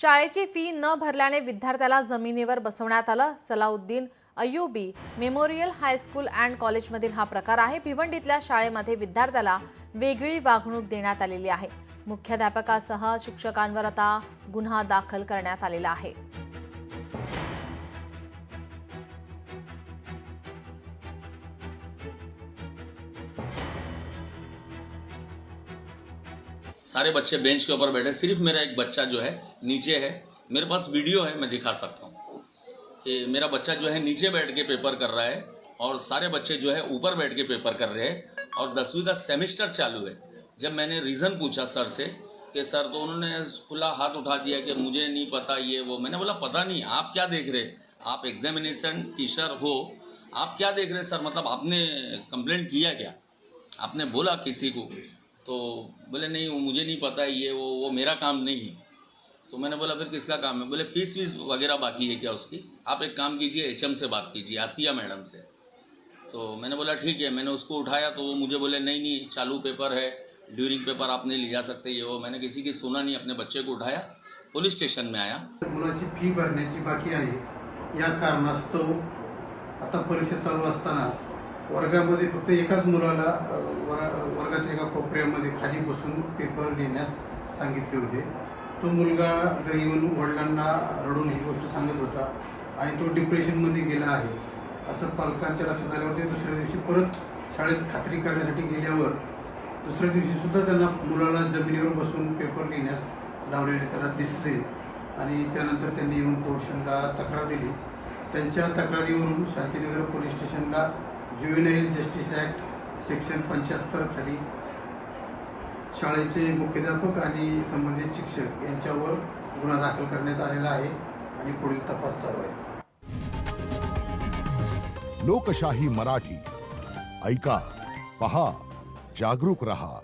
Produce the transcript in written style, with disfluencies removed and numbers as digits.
शाळेची फी न भरल्याने विद्यार्थ्याला जमिनीवर बसवण्यात आलं। Salauddin Ayyubi memorial high school and कॉलेजमधील हा प्रकार आहे। भिवंडीतल्या शाळेमध्ये विद्यार्थ्याला वेगळी वागणूक देण्यात आलेली आहे। मुख्याध्यापकासह शिक्षकांवर आता गुन्हा दाखल करण्यात आलेला आहे। सारे बच्चे बेंच के ऊपर बैठे, सिर्फ मेरा एक बच्चा जो है नीचे है। मेरे पास वीडियो है, मैं दिखा सकता हूँ कि मेरा बच्चा जो है नीचे बैठ के पेपर कर रहा है और सारे बच्चे जो है ऊपर बैठ के पेपर कर रहे हैं और 10वीं का सेमेस्टर चालू है। जब मैंने रीज़न पूछा सर से कि सर, तो उन्होंने खुला हाथ उठा दिया कि मुझे नहीं पता ये वो। मैंने बोला पता नहीं, आप क्या देख रहे, आप एग्जामिनेशन टीचर हो, आप क्या देख रहे सर, मतलब आपने कंप्लेंट किया क्या, आपने बोला किसी को? तो बोले नहीं, वो मुझे नहीं पता है ये वो मेरा काम नहीं है। तो मैंने बोला फिर किसका काम है? बोले फीस वगैरह बाकी है क्या उसकी? आप एक काम कीजिए, एचएम से बात कीजिए, आतिया मैडम से। तो मैंने बोला ठीक है। मैंने उसको उठाया तो वो मुझे बोले नहीं नहीं, चालू पेपर है, ड्यूरिंग पेपर आप नहीं ले जा सकते ये वो। मैंने किसी की सुना नहीं, अपने बच्चे को उठाया, पोलीस स्टेशन में आया। मुलाची फी भरण्याची बाकी आहे, या कारणास्तव आता परीक्षा चालू असताना वर्गामध्ये फक्त एकाच मुलाला वर्गातील एका कोपऱ्यामध्ये खाली बसून पेपर लिहिण्यास सांगितले होते। तो मुलगा घरी येऊन वडिलांना रडून ही गोष्ट सांगत होता आणि तो डिप्रेशनमध्ये गेला आहे असं पालकांच्या लक्षात आल्यावर ते दुसऱ्या दिवशी परत शाळेत खात्री करण्यासाठी गेल्यावर दुसऱ्या दिवशी सुद्धा त्यांना मुलाला जमिनीवर बसून पेपर लिहिण्यास लावलेले त्याला दिसले आणि त्यानंतर त्यांनी येऊन पोर्शनला तक्रार दिली। त्यांच्या तक्रारीवरून शांतीनगर पोलीस स्टेशनला ज्युव्हेनाइल जस्टिस ॲक्ट सेक्शन 75 खाली शाळेचे मुख्याध्यापक आणि संबंधित शिक्षक यांच्यावर गुन्हा दाखल करण्यात आलेला आहे आणि पुढील तपास चालू आहे। लोकशाही मराठी ऐका, पहा, जागरूक रहा।